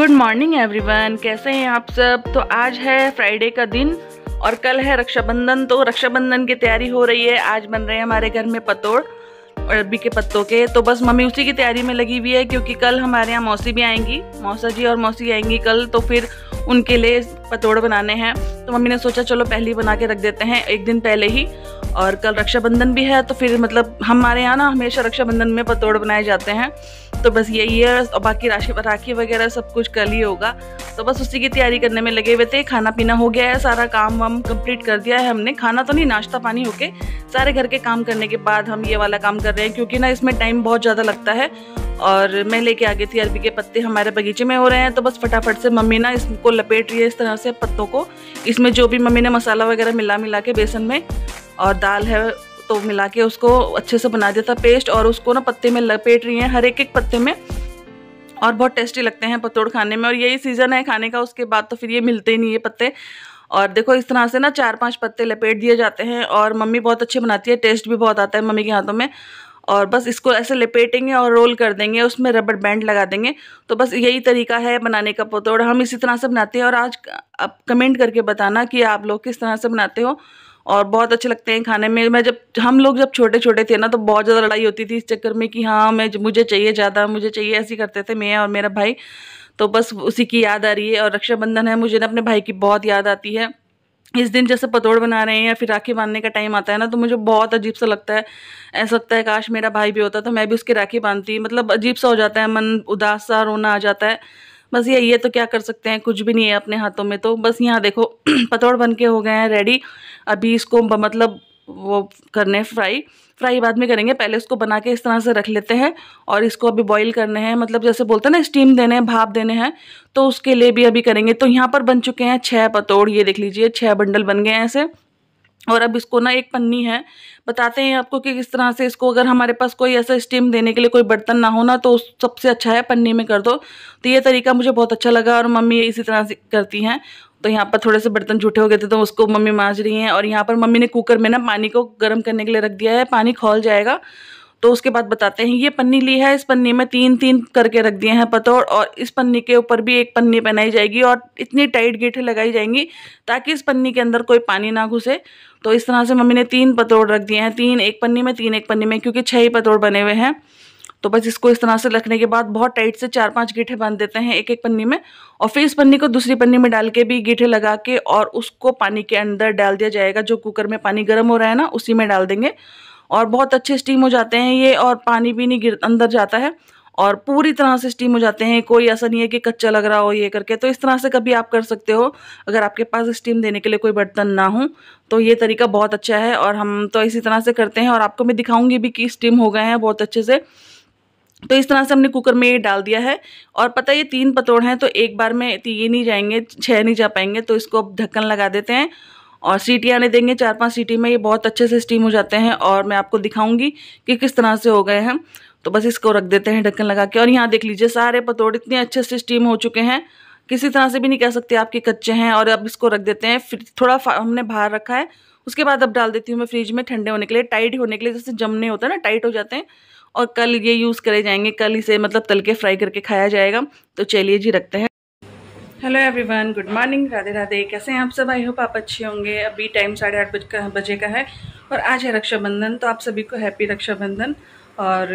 Good morning everyone, कैसे हैं आप सब। तो आज है फ्राइडे का दिन और कल है रक्षाबंधन। तो रक्षाबंधन की तैयारी हो रही है। आज बन रहे हैं हमारे घर में पतोड़ अरबी के पत्तों के। तो बस मम्मी उसी की तैयारी में लगी हुई है, क्योंकि कल हमारे यहाँ मौसी भी आएंगी, मौसा जी और मौसी आएंगी कल। तो फिर उनके लिए पतोड़ बनाने हैं। तो मम्मी ने सोचा चलो पहले ही बना के रख देते हैं, एक दिन पहले ही। और कल रक्षाबंधन भी है, तो फिर मतलब हमारे यहाँ ना हमेशा रक्षाबंधन में पतोड़ बनाए जाते हैं। तो बस यही है, और बाकी राखी वगैरह सब कुछ कल ही होगा। तो बस उसी की तैयारी करने में लगे हुए थे। खाना पीना हो गया है, सारा काम वाम कंप्लीट कर दिया है हमने। खाना तो नहीं, नाश्ता पानी होके सारे घर के काम करने के बाद हम ये वाला काम कर रहे हैं, क्योंकि ना इसमें टाइम बहुत ज़्यादा लगता है। और मैं लेके आ गई थी अरबी के पत्ते, हमारे बगीचे में हो रहे हैं। तो बस फटाफट से मम्मी ना इसको लपेट रही है इस तरह से पत्तों को। इसमें जो भी मम्मी ने मसाला वगैरह मिला के बेसन में और दाल है तो मिला के उसको अच्छे से बना दिया था पेस्ट, और उसको ना पत्ते में लपेट रही हैं, हर एक पत्ते में। और बहुत टेस्टी लगते हैं पतोड़ खाने में, और यही सीज़न है खाने का। उसके बाद तो फिर ये मिलते ही नहीं है पत्ते। और देखो इस तरह से ना 4-5 पत्ते लपेट दिए जाते हैं, और मम्मी बहुत अच्छे बनाती है, टेस्ट भी बहुत आता है मम्मी के हाथों में। और बस इसको ऐसे लपेटेंगे और रोल कर देंगे, उसमें रबर बैंड लगा देंगे। तो बस यही तरीका है बनाने का पतोड़। हम इसी तरह से बनाते हैं। और आज आप कमेंट करके बताना कि आप लोग किस तरह से बनाते हो, और बहुत अच्छे लगते हैं खाने में। हम लोग जब छोटे छोटे थे ना, तो बहुत ज़्यादा लड़ाई होती थी इस चक्कर में कि हाँ मुझे चाहिए ज़्यादा, मुझे चाहिए, ऐसे करते थे मैं और मेरा भाई। तो बस उसी की याद आ रही है। और रक्षाबंधन है, मुझे ना अपने भाई की बहुत याद आती है। इस दिन जैसे पतोड़ बना रहे हैं या फिर राखी बांधने का टाइम आता है ना, तो मुझे बहुत अजीब सा लगता है। ऐसा लगता है काश मेरा भाई भी होता तो मैं भी उसकी राखी बांधती। मतलब अजीब सा हो जाता है, मन उदास सा, रोना आ जाता है। बस यही है, तो क्या कर सकते हैं, कुछ भी नहीं है अपने हाथों में। तो बस यहाँ देखो पतोड़ बन के हो गए हैं रेडी। अभी इसको मतलब वो करने फ्राई बाद में करेंगे, पहले इसको बना के इस तरह से रख लेते हैं। और इसको अभी बॉईल करने हैं, मतलब जैसे बोलते हैं ना स्टीम देने हैं, भाप देने हैं, तो उसके लिए भी अभी करेंगे। तो यहाँ पर बन चुके हैं 6 पतोड़, ये देख लीजिए 6 बंडल बन गए हैं ऐसे। और अब इसको ना एक पन्नी है, बताते हैं आपको कि किस तरह से इसको, अगर हमारे पास कोई ऐसा स्टीम देने के लिए कोई बर्तन ना हो ना, तो सबसे अच्छा है पन्नी में कर दो। तो ये तरीका मुझे बहुत अच्छा लगा, और मम्मी इसी तरह से करती हैं। तो यहाँ पर थोड़े से बर्तन झूठे हो गए थे, तो उसको मम्मी मांज रही हैं। और यहाँ पर मम्मी ने कुकर में ना पानी को गर्म करने के लिए रख दिया है, पानी खौल जाएगा। तो उसके बाद बताते हैं। ये पन्नी ली है, इस पन्नी में 3-3 करके रख दिए हैं पतोड़, और इस पन्नी के ऊपर भी एक पन्नी पहनाई जाएगी, और इतनी टाइट गीठे लगाई जाएंगी ताकि इस पन्नी के अंदर कोई पानी ना घुसे। तो इस तरह से मम्मी ने 3 पतोड़ रख दिए हैं, 3 एक पन्नी में, 3 एक पन्नी में, क्योंकि 6 ही पतोड़ बने हुए हैं। तो बस इसको इस तरह से रखने के बाद बहुत टाइट से 4-5 गीठे बांध देते हैं एक एक पन्नी में। और फिर इस पन्नी को दूसरी पन्नी में डाल के भी गीठे लगा के, और उसको पानी के अंदर डाल दिया जाएगा। जो कुकर में पानी गर्म हो रहा है ना, उसी में डाल देंगे, और बहुत अच्छे स्टीम हो जाते हैं ये। और पानी भी नहीं अंदर जाता है, और पूरी तरह से स्टीम हो जाते हैं। कोई ऐसा नहीं है कि कच्चा लग रहा हो ये करके। तो इस तरह से कभी आप कर सकते हो, अगर आपके पास स्टीम देने के लिए कोई बर्तन ना हो। तो ये तरीका बहुत अच्छा है, और हम तो इसी तरह से करते हैं। और आपको मैं दिखाऊंगी भी कि स्टीम हो गए हैं बहुत अच्छे से। तो इस तरह से हमने कुकर में ये डाल दिया है। और पता है ये 3 पतोड़ हैं, तो एक बार में ये नहीं जाएंगे, 6 नहीं जा पाएंगे। तो इसको अब ढक्कन लगा देते हैं और सीटी आने देंगे। 4-5 सीटी में ये बहुत अच्छे से स्टीम हो जाते हैं, और मैं आपको दिखाऊंगी कि किस तरह से हो गए हैं। तो बस इसको रख देते हैं ढक्कन लगा के। और यहाँ देख लीजिए सारे पतोड़ इतने अच्छे से स्टीम हो चुके हैं, किसी तरह से भी नहीं कह सकते आपके कच्चे हैं। और अब इसको रख देते हैं, फिर थोड़ा हमने बाहर रखा है। उसके बाद अब डाल देती हूँ मैं फ्रिज में ठंडे होने के लिए, टाइट होने के लिए। जैसे जमने होता है ना, टाइट हो जाते हैं। और कल ये यूज़ करे जाएंगे, कल इसे मतलब तल के फ्राई करके खाया जाएगा। तो चलिए जी रखते हैं। Hello everyone, good morning, Radhe Radhe. कैसे हैं आप सब? आई होप आप अच्छे होंगे। अभी टाइम 8:30 बजे का है, और आज है रक्षाबंधन। तो आप सभी को हैप्पी रक्षाबंधन। और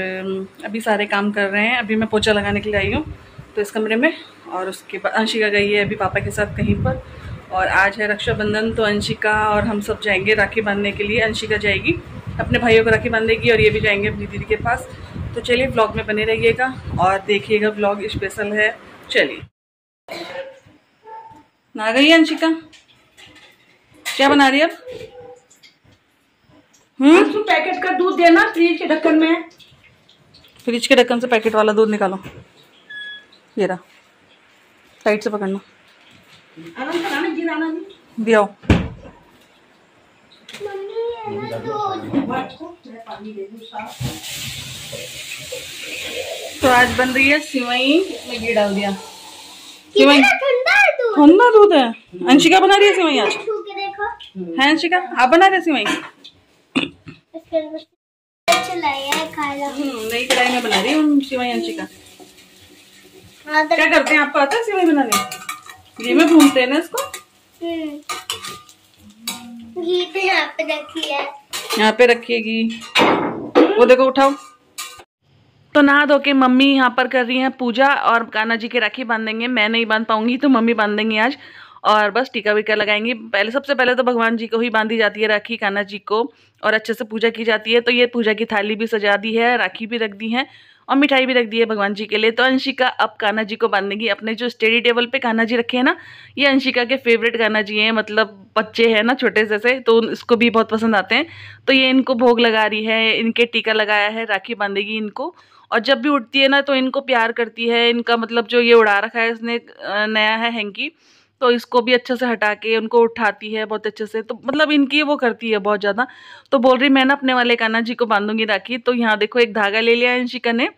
अभी सारे काम कर रहे हैं। अभी मैं पोछा लगाने के लिए आई हूँ तो इस कमरे में। और उसके बाद अंशिका गई है अभी पापा के साथ कहीं पर। और आज है रक्षाबंधन, तो अंशिका और हम सब जाएंगे राखी बांधने के लिए। अंशिका जाएगी अपने भाइयों को राखी बांधेगी, और ये भी जाएंगे अपनी दीदी के पास। तो चलिए व्लॉग में बने रहिएगा और देखिएगा, व्लॉग स्पेशल है। चलिए, ना गई अंशिका, क्या बना रही है अब? पैकेट का दूध देना फ्रिज के ढक्कन में। फ्रिज के ढक्कन से पैकेट वाला दूध निकालो, ये रहा, साइड से पकड़ना, दियो। तो आज बन रही है सिवई, में घी डाल दिया। सिवई ठंडा दूध है। अंशिका बना रही है सिवई आज, है अंशिका? आप बना रहे सिवई? नई कढ़ाई में बना रही हूँ सिवई अंशिका। क्या करते हैं आपको आता है सेवई बनाने? घी में भूनते हैं ना इसको। घी तो यहाँ पे रखी है, यहाँ पे रखिएगी। वो देखो उठाओ। तो नहा धो के मम्मी यहाँ पर कर रही हैं पूजा और कान्हा जी के राखी बांधेंगे। मैं नहीं बांध पाऊंगी तो मम्मी बांध देंगी आज। और बस टीका वीका लगाएंगी। सबसे पहले तो भगवान जी को ही बांधी जाती है राखी, कान्हा जी को, और अच्छे से पूजा की जाती है। तो ये पूजा की थाली भी सजा दी है, राखी भी रख दी है और मिठाई भी रख दी है भगवान जी के लिए। तो अंशिका अब कान्हा जी को बांधेगी। अपने जो स्टडी टेबल पे कान्हा जी रखे हैं ना, ये अंशिका के फेवरेट कान्हा जी हैं। मतलब बच्चे हैं ना छोटे जैसे, तो इसको भी बहुत पसंद आते हैं। तो ये इनको भोग लगा रही है, इनके टीका लगाया है, राखी बांधेगी इनको। और जब भी उठती है ना तो इनको प्यार करती है। इनका मतलब जो ये उड़ा रखा है इसने नया है हैंकी, तो इसको भी अच्छे से हटा के उनको उठाती है बहुत अच्छे से। तो मतलब इनकी वो करती है बहुत ज़्यादा। तो बोल रही मैं ना अपने वाले कान्हा जी को बांधूंगी राखी। तो यहाँ देखो एक धागा ले लिया अंशिका ने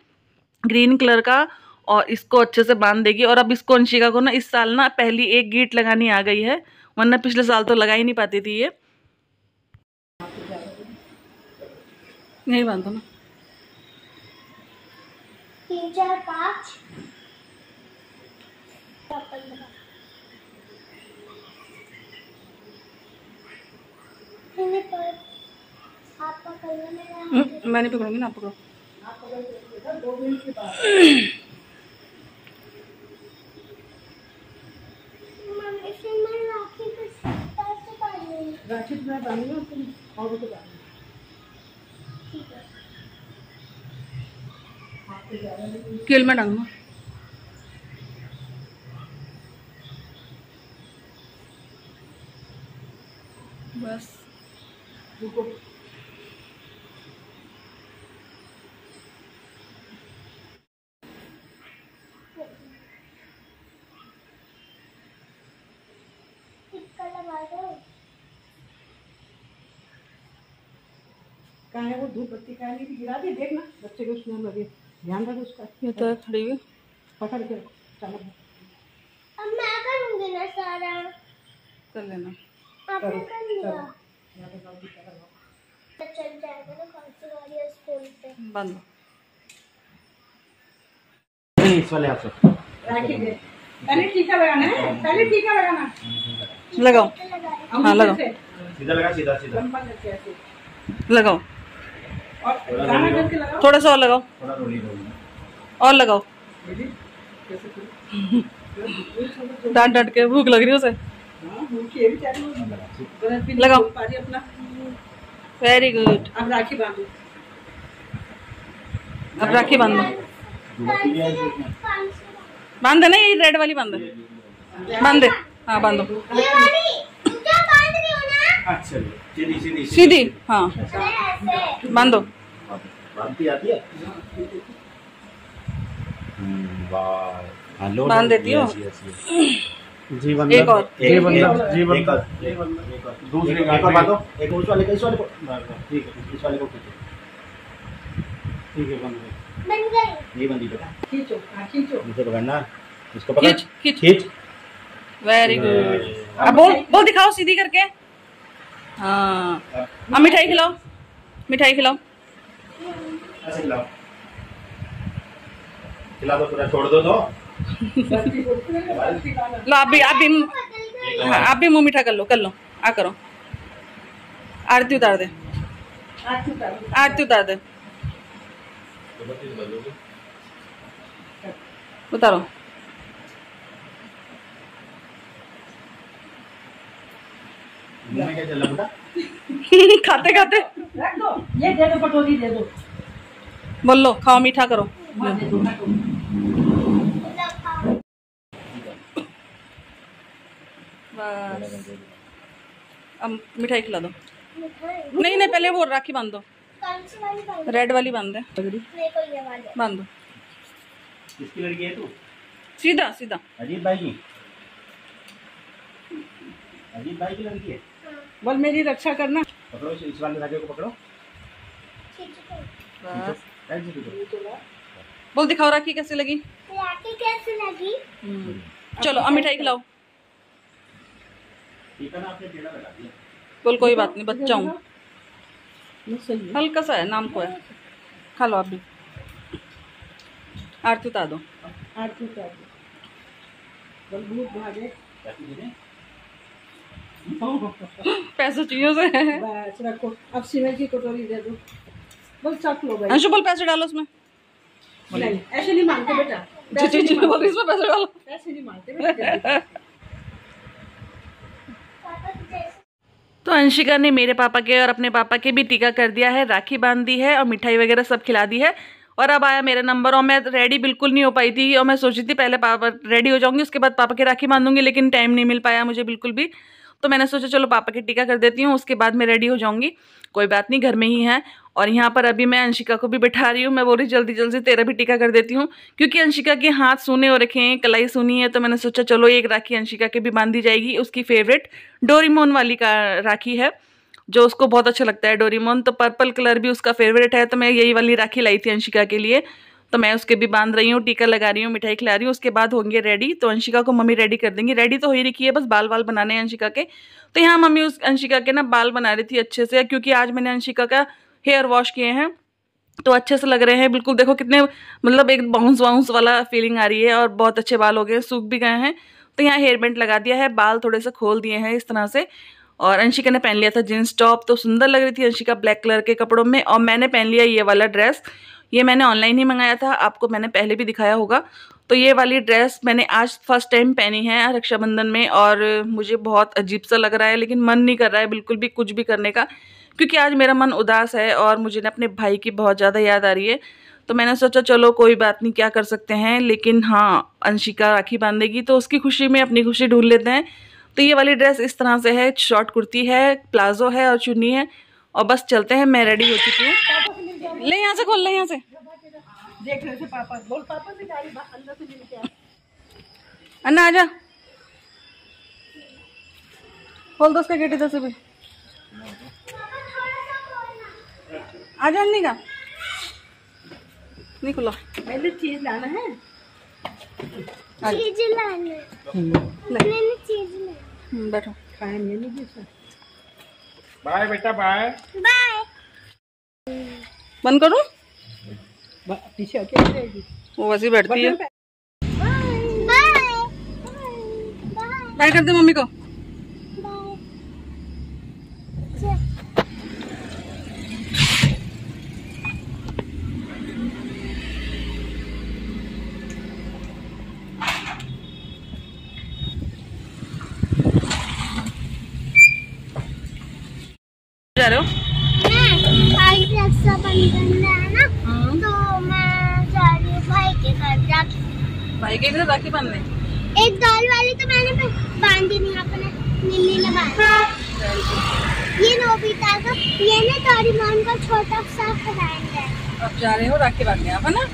ग्रीन कलर का, और इसको अच्छे से बांध देगी। और अब इसको अंशिका को ना इस साल ना पहली एक गीट लगानी आ गई है, वरना पिछले साल तो लगा ही नहीं पाती थी ये। नहीं बांधो ना। 3 4 5 आप पकड़ो। मैं नहीं पकड़ूंगी ना, आप पकड़ो। राखी मैं बांधूंगा, तुम और तो केल में डालूंगा। बस रुको। कहाँ है वो धूप बत्ती? कहाँ नहीं गिरा दी, देखना बच्चे को उसमें लगे, ध्यान रखो उसका। ये तो खड़ी हुई, पकड़ के रखो। चलो अब मैं करूंगी ना सारा, कर लेना। आपने कर लिया। चल जाएगा ना कौन सी वाली है स्कूल पे। बंद इस वाले हाथ से राखी दे। पहले टीका लगाना है, पहले टीका लगाना। लगाओ। हाँ लगाओ, सीधा लगा, सीधा सीधा लंबा करके ऐसे। लगाओ। और गाना करके लगाओ। थोड़ा सा और लगाओ, थोड़ा रोली रोली और लगाओ। डांट डांट के भूख लग रही है उसे। हाँ, भूखी है बेचारी वो। गलत भी नहीं लगाओ। बोल पा रही अपना। Very good. अब राखी बांधो। अब राखी बांधो। बांध दे ना, ये रेड वाली बांध दे। बांध दे, हाँ बांधो। ये वाली क्या बांध रही हो ना? अच्छा सीधी सीधी सीधी, हाँ ऐसे बांधो। बांधती आती है। वाह, हाँ लो बांध देती हो। जीवन एक और, जीवन दूसरे एक और बांधो। एक उस वाले को, इस वाले को, ठीक है इस वाले को खींचो। ठीक है बंद बन गई। ये बंदी बेटा, खींचो, हाँ खींचो। इसे पकड़ना, इसको पकड़, खींच खींच। खींच। Very good. अब बोल बोल दिखाओ सीधी करके। हाँ, अब मिठाई खिलाओ, मिठाई खिलाओ। ऐसे खिलाओ, खिला दो, पूरा छोड़ दो तो। लो आप भी हाँ, आप भी मुंह मीठा कर लो, कर लो, आ करो। आरती उतार दे, आरती उतार दे, उतारो। मुंह में क्या चला बेटा? खाते खाते रख दो, ये दे दो, कटोरी दे दो। बोल लो, खाओ मीठा करो। हाँ, दे दो, रखो। बस अब मिठाई खिला दो। नहीं नहीं, पहले वो राखी बांध दो। कौन सी वाली बांध? रेड वाली बांध दे, मेरे को ये वाली। बांध दो किसकी लड़की है तू? सीधा सीधा। अजीत भाई की, अजीत भाई की लड़की है। बोल मेरी रक्षा करना। पकड़ो इस वाले धागे को पकड़ो। बस ऐसे खींचो। बोल दिखाओ राखी कैसी लगी। राखी कैसी लगी? चलो अब मिठाई खिलाओ। ठीक है ना, आपने टेढ़ा लगा दिया। बोल कोई बात नहीं, बच्चा हूँ, सही है। हल्का सा है, नाम को है। खा लो आप भी। आरती उतार दो। आरती कर बोल भूत भागे पैसे चाहिए उसे। बस रखो, अब सिमर की कटोरी दे दो। बोल चख लो भाई। अंशु बोल पैसे डालो उसमें। नहीं ऐसे नहीं मांगते बेटा, बोल इसमें पैसे डालो। ऐसे नहीं मांगते बेटा। तो अंशिका ने मेरे पापा के और अपने पापा के भी टीका कर दिया है, राखी बांध दी है और मिठाई वगैरह सब खिला दी है। और अब आया मेरा नंबर और मैं रेडी बिल्कुल नहीं हो पाई थी और मैं सोची थी पहले पापा रेडी हो जाऊंगी उसके बाद पापा की राखी बांधूंगी, लेकिन टाइम नहीं मिल पाया मुझे बिल्कुल भी। तो मैंने सोचा चलो पापा की टीका कर देती हूँ, उसके बाद मैं रेडी हो जाऊंगी। कोई बात नहीं, घर में ही है। और यहाँ पर अभी मैं अंशिका को भी बैठा रही हूँ। मैं बोल रही जल्दी जल्दी तेरा भी टीका कर देती हूँ, क्योंकि अंशिका के हाथ सूने हो रखे हैं, कलाई सूनी है। तो मैंने सोचा चलो एक राखी अंशिका के भी बांधी जाएगी। उसकी फेवरेट डोरेमोन वाली का राखी है जो उसको बहुत अच्छा लगता है, डोरेमोन। तो पर्पल कलर भी उसका फेवरेट है, तो मैं यही वाली राखी लाई थी अंशिका के लिए। तो मैं उसके भी बांध रही हूँ, टीका लगा रही हूँ, मिठाई खिला रही हूँ। उसके बाद होंगे रेडी। तो अंशिका को मम्मी रेडी कर देंगी। रेडी तो हो ही रखी है, बस बाल बाल बनाने हैं अंशिका के। तो यहाँ मम्मी उस अंशिका के ना बाल बना रही थी अच्छे से, क्योंकि आज मैंने अंशिका का हेयर वॉश किए हैं तो अच्छे से लग रहे हैं बिल्कुल। देखो कितने मतलब एक बाउंस वाउंस वाला फीलिंग आ रही है और बहुत अच्छे बाल हो गए, सूख भी गए हैं। तो यहाँ हेयर बैंड लगा दिया है, बाल थोड़े से खोल दिए हैं इस तरह से। और अंशिका ने पहन लिया था जींस टॉप, तो सुंदर लग रही थी अंशिका ब्लैक कलर के कपड़ों में। और मैंने पहन लिया ये वाला ड्रेस, ये मैंने ऑनलाइन ही मंगाया था, आपको मैंने पहले भी दिखाया होगा। तो ये वाली ड्रेस मैंने आज फर्स्ट टाइम पहनी है रक्षाबंधन में और मुझे बहुत अजीब सा लग रहा है, लेकिन मन नहीं कर रहा है बिल्कुल भी कुछ भी करने का, क्योंकि आज मेरा मन उदास है और मुझे ना अपने भाई की बहुत ज़्यादा याद आ रही है। तो मैंने सोचा चलो कोई बात नहीं, क्या कर सकते हैं। लेकिन हाँ, अंशिका राखी बांधेगी तो उसकी खुशी में अपनी खुशी ढूंढ लेते हैं। तो ये वाली ड्रेस इस तरह से है, शॉर्ट कुर्ती है, प्लाजो है और चुन्नी है। और बस चलते हैं, मैं रेडी हो चुकी हूँ। ले यहाँ से खोल, ले यहाँ से देख रहे थे पापा, बोल पापा से गाड़ी अंदर से मिल के अन्ना आजा, खोल दो उसका गेट इधर से भी। आजा अन्नी का, नहीं खुला। पहले चीज लाना है, चीज लाना, मैंने चीज लाना। बैठो, खाए मैंने भी सर। बाय बेटा, बाय बाय। बंद करूं? पीछे अकेले रहेगी, वो वैसे ही बैठती है। बाय बाय कर दे मम्मी को। जा रहे हो? आज रक्षाबंधन है ना, तो मैं जा रही हूँ भाई के घर जाके। भाई के घर राखी बांधने? एक डॉल वाली तो मैंने बांधी नहीं, अपने मिली ने बांधा। ये नोबिता का, ये ना डोरेमोन का छोटा सा फ्रेंड है। अब जा रहे हो राखी बांधने आप, है ना?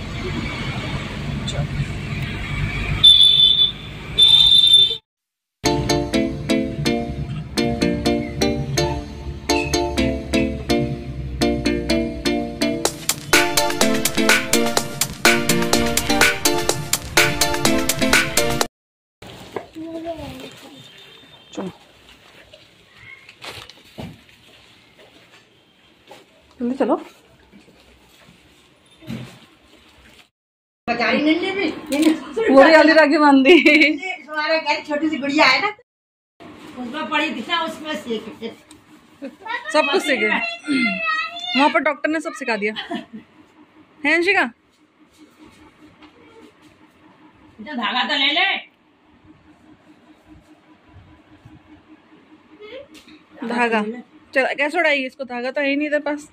चलो जल्दी चलो। बचाई नन्हे भी पूरी वाली राखी बांध दी। हमारे घर छोटी सी गुड़िया है ना, उसमें पड़ी थी ना, उसमें सीख सब कुछ सीखे वहाँ पर, डॉक्टर ने सब सिखा दिया है। अंशिका धागा तो ले ले, धागा चल, कैसे उड़ाएगी इसको? धागा तो है ही नहीं तेरे पास।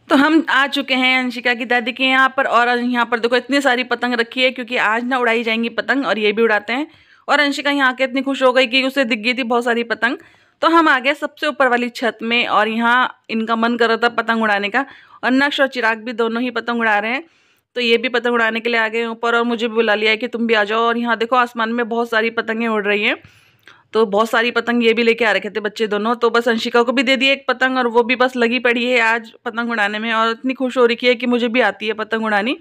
तो हम आ चुके हैं अंशिका की दादी के यहाँ पर, और यहाँ पर देखो इतनी सारी पतंग रखी है, क्योंकि आज ना उड़ाई जाएंगी पतंग और ये भी उड़ाते हैं। और अंशिका यहाँ के इतनी खुश हो गई कि उसे दिख गई थी बहुत सारी पतंग। तो हम आ गए सबसे ऊपर वाली छत में, और यहाँ इनका मन कर रहा था पतंग उड़ाने का, और नक्श और चिराग भी दोनों ही पतंग उड़ा रहे हैं। तो ये भी पतंग उड़ाने के लिए आ गए ऊपर, और मुझे भी बुला लिया है कि तुम भी आ जाओ। और यहाँ देखो आसमान में बहुत सारी पतंगें उड़ रही हैं, तो बहुत सारी पतंग ये भी लेके आ रखे थे बच्चे दोनों। तो बस अंशिका को भी दे दिए एक पतंग, और वो भी बस लगी पड़ी है आज पतंग उड़ाने में, और इतनी खुश हो रही है कि मुझे भी आती है पतंग उड़ानी।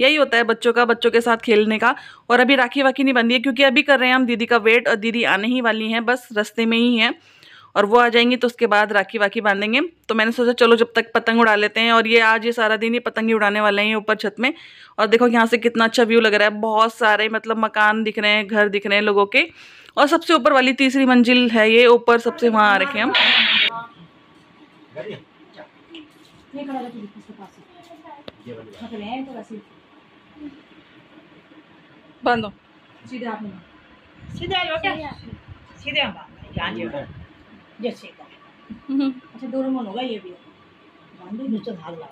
यही होता है बच्चों का, बच्चों के साथ खेलने का। और अभी राखी वाखी नहीं बंधी है, क्योंकि अभी कर रहे हैं हम दीदी का वेट, और दीदी आने ही वाली हैं, बस रास्ते में ही हैं। और वो आ जाएंगी तो उसके बाद राखी वाखी बांधेंगे। तो मैंने सोचा चलो जब तक पतंग उड़ा लेते हैं, और ये आज ये सारा दिन ये पतंग ही उड़ाने वाले हैं ऊपर छत में। और देखो यहाँ से कितना अच्छा व्यू लग रहा है, बहुत सारे मतलब मकान दिख रहे हैं, घर दिख रहे हैं लोगों के। और सबसे ऊपर वाली 3री मंजिल है ये, ऊपर सबसे वहाँ आ रखे हम। बांधो सीधे आपने सीधे जैसे अच्छा डोरेमोन होगा ये भी। बांधो नीचे धाग लगा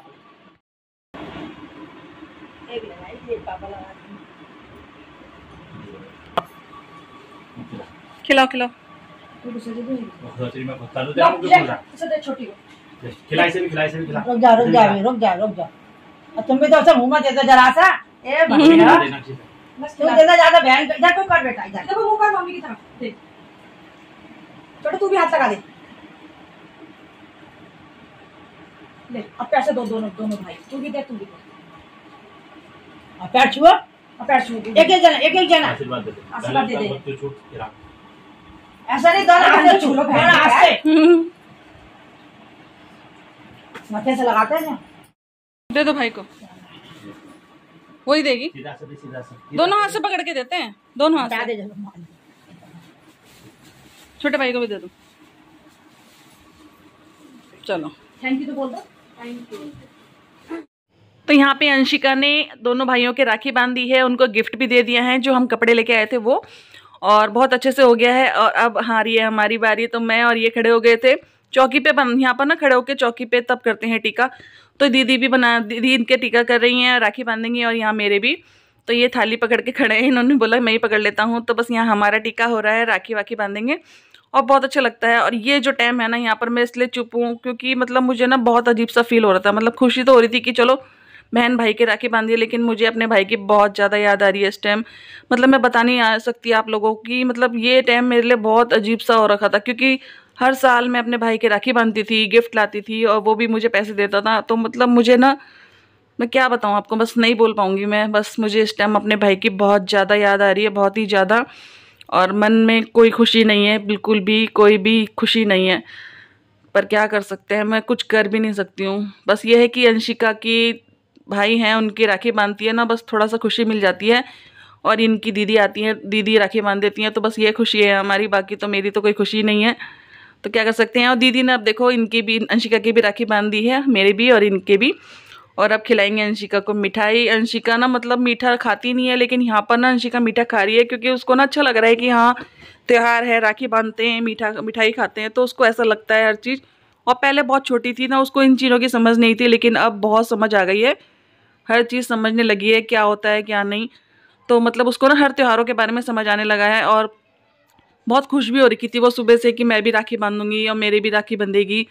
एक लगाई ये पापा लगा खिलाओ खिलाओ। तो दूसरे दे छोटी को खिलाई से भी खिला। रुक जा अब तुम भी तो ऐसा मुंह में देते जरा सा। ए भैया तू देना ज्यादा बहन इधर को कर बेटा, इधर देखो मुंह कर मम्मी की तरफ देख। छोटू तू भी हाथ लगा दे। ले अब पैर से दोनों भाई, तू भी दे तू भी दे। पैर छुओ, पैर छुओ, एक जना आशीर्वाद दे ऐसा नहीं, दोनों हाथ से छू लो, दोनों हाथ से माथे से लगाते हैं। दे दो भाई को, वही देगी। सीधा से दोनों हाथ से पकड़ के देते हैं, दोनों हाथ से। छोटे भाई को भी दे दो। चलो थैंक यू तो बोल दो। Thank you. तो यहाँ पे अंशिका ने दोनों भाइयों के राखी बांध दी है, उनको गिफ्ट भी दे दिया है जो हम कपड़े लेके आए थे वो, और बहुत अच्छे से हो गया है। और अब हारी है हमारी बारी। तो मैं और ये खड़े हो गए थे चौकी पे, यहाँ पर ना खड़े होके चौकी पे तब करते हैं टीका। तो दीदी इनके टीका कर रही हैं, राखी बांधेंगी, और यहाँ मेरे भी। तो ये थाली पकड़ के खड़े हैं, इन्होंने बोला मैं ही पकड़ लेता हूँ। तो बस यहाँ हमारा टीका हो रहा है, राखी वाखी बांधेंगे और बहुत अच्छा लगता है। और ये जो टाइम है ना यहाँ पर मैं इसलिए चुप हूँ क्योंकि मतलब मुझे ना बहुत अजीब सा फील हो रहा था। मतलब खुशी तो हो रही थी कि चलो बहन भाई के राखी बांधी, लेकिन मुझे अपने भाई की बहुत ज़्यादा याद आ रही है इस टाइम। मतलब मैं बता नहीं आ सकती आप लोगों की, मतलब ये टाइम मेरे लिए बहुत अजीब सा हो रखा था क्योंकि हर साल मैं अपने भाई के राखी बांधती थी, गिफ्ट लाती थी और वो भी मुझे पैसे देता था। तो मतलब मुझे ना, मैं क्या बताऊँ आपको, बस नहीं बोल पाऊँगी मैं। बस मुझे इस टाइम अपने भाई की बहुत ज़्यादा याद आ रही है, बहुत ही ज़्यादा। और मन में कोई खुशी नहीं है, बिल्कुल भी कोई भी खुशी नहीं है। पर क्या कर सकते हैं, मैं कुछ कर भी नहीं सकती हूँ। बस ये है कि अंशिका की भाई हैं, उनकी राखी बांधती है ना, बस थोड़ा सा खुशी मिल जाती है। और इनकी दीदी आती हैं, दीदी राखी बांध देती हैं, तो बस ये खुशी है हमारी। बाकी तो मेरी तो कोई खुशी नहीं है, तो क्या कर सकते हैं। और दीदी ने अब देखो इनकी भी, अंशिका की भी राखी बांध दी है, मेरे भी और इनके भी। और अब खिलाएंगे अंशिका को मिठाई। अंशिका ना मतलब मीठा खाती नहीं है, लेकिन यहाँ पर ना अंशिका मीठा खा रही है क्योंकि उसको ना अच्छा लग रहा है कि हाँ त्यौहार है, राखी बांधते हैं, मिठाई खाते हैं, तो उसको ऐसा लगता है हर चीज़। और पहले बहुत छोटी थी ना, उसको इन चीज़ों की समझ नहीं थी, लेकिन अब बहुत समझ आ गई है, हर चीज़ समझने लगी है, क्या होता है क्या नहीं। तो मतलब उसको ना हर त्योहारों के बारे में समझ आने लगा है। और बहुत खुश भी हो रही थी वो सुबह से कि मैं भी राखी बांधूंगी और मेरी भी राखी बंधेगी।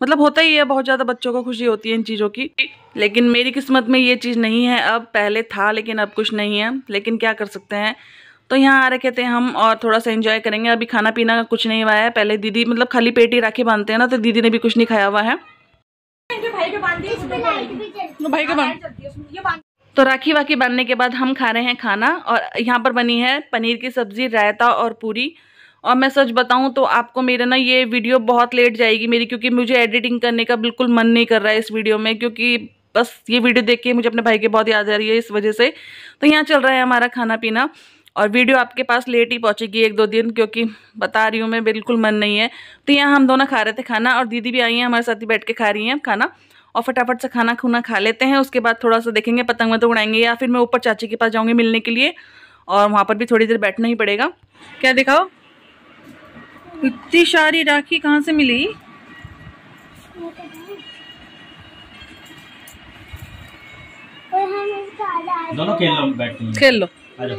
मतलब होता ही है, बहुत ज़्यादा बच्चों को खुशी होती है इन चीज़ों की, लेकिन मेरी किस्मत में ये चीज़ नहीं है। अब पहले था लेकिन अब कुछ नहीं है, लेकिन क्या कर सकते हैं। तो यहाँ आ रखे थे हम और थोड़ा सा एंजॉय करेंगे। अभी खाना पीना का कुछ नहीं हुआ है। पहले दीदी मतलब खाली पेट ही राखी बांधते हैं ना, तो दीदी ने भी कुछ नहीं खाया हुआ है। तो राखी वाखी बांधने के बाद हम खा रहे हैं खाना, और यहाँ पर बनी है पनीर की सब्जी, रायता और पूरी। और मैं सच बताऊं तो आपको मेरा ना ये वीडियो बहुत लेट जाएगी मेरी, क्योंकि मुझे एडिटिंग करने का बिल्कुल मन नहीं कर रहा है इस वीडियो में, क्योंकि बस ये वीडियो देख के मुझे अपने भाई की बहुत याद आ रही है इस वजह से। तो यहाँ चल रहा है हमारा खाना पीना, और वीडियो आपके पास लेट ही पहुँचेगी 1-2 दिन, क्योंकि बता रही हूँ मैं बिल्कुल मन नहीं है। तो यहाँ हम दोनों खा रहे थे खाना, और दीदी भी आई हैं हमारे साथ ही बैठ के खा रही हैं खाना। और फटाफट से खाना खुना खा लेते हैं, उसके बाद थोड़ा सा देखेंगे पतंग वतंग उड़ाएंगे, या फिर मैं ऊपर चाची के पास जाऊँगी मिलने के लिए, और वहाँ पर भी थोड़ी देर बैठना ही पड़ेगा। क्या दिखाओ, इतनी सारी राखी कहाँ से मिली? दोनों खेल लो, बैठते हैं, खेल लो। आ जाओ,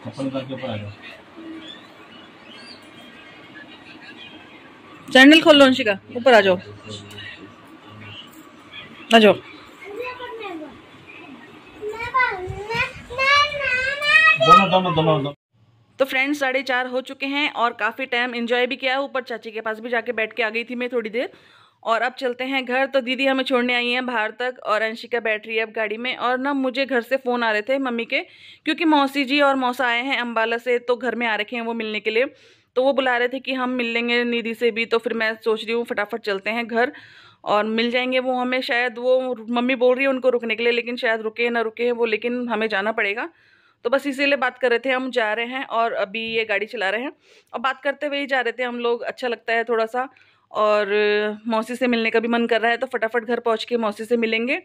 चप्पल करके ऊपर आ जाओ। सैंडल खोल लो अंशिका, ऊपर आ जाओ, आ जाओ। दोनों। तो फ्रेंड्स 4:30 हो चुके हैं और काफ़ी टाइम एंजॉय भी किया है। ऊपर चाची के पास भी जाके बैठ के आ गई थी मैं थोड़ी देर, और अब चलते हैं घर। तो दीदी हमें छोड़ने आई हैं बाहर तक, और अंशिका बैठ रही है अब गाड़ी में। और ना मुझे घर से फ़ोन आ रहे थे मम्मी के, क्योंकि मौसी जी और मौसा आए हैं अम्बाला से, तो घर में आ रखे हैं वो मिलने के लिए। तो वो बुला रहे थे कि हम मिल लेंगे निधि से भी, तो फिर मैं सोच रही हूँ फटाफट चलते हैं घर और मिल जाएंगे वो हमें। शायद वो मम्मी बोल रही है उनको रुकने के लिए, लेकिन शायद रुके ना रुके वो, लेकिन हमें जाना पड़ेगा। तो बस इसीलिए बात कर रहे थे, हम जा रहे हैं और अभी ये गाड़ी चला रहे हैं और बात करते हुए ही जा रहे थे हम लोग। अच्छा लगता है थोड़ा सा, और मौसी से मिलने का भी मन कर रहा है, तो फटाफट घर पहुंच के मौसी से मिलेंगे।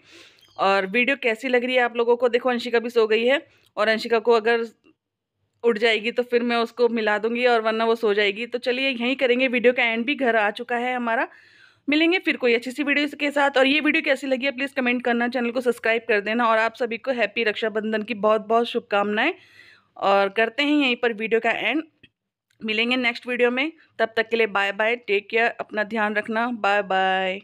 और वीडियो कैसी लग रही है आप लोगों को? देखो अंशिका भी सो गई है, और अंशिका को अगर उठ जाएगी तो फिर मैं उसको मिला दूंगी, और वरना वो सो जाएगी। तो चलिए यहीं करेंगे वीडियो का एंड, भी घर आ चुका है हमारा। मिलेंगे फिर कोई अच्छी सी वीडियो के साथ। और ये वीडियो कैसी लगी है प्लीज़ कमेंट करना, चैनल को सब्सक्राइब कर देना, और आप सभी को हैप्पी रक्षाबंधन की बहुत बहुत शुभकामनाएं। और करते हैं यहीं पर वीडियो का एंड, मिलेंगे नेक्स्ट वीडियो में। तब तक के लिए बाय बाय, टेक केयर, अपना ध्यान रखना, बाय बाय।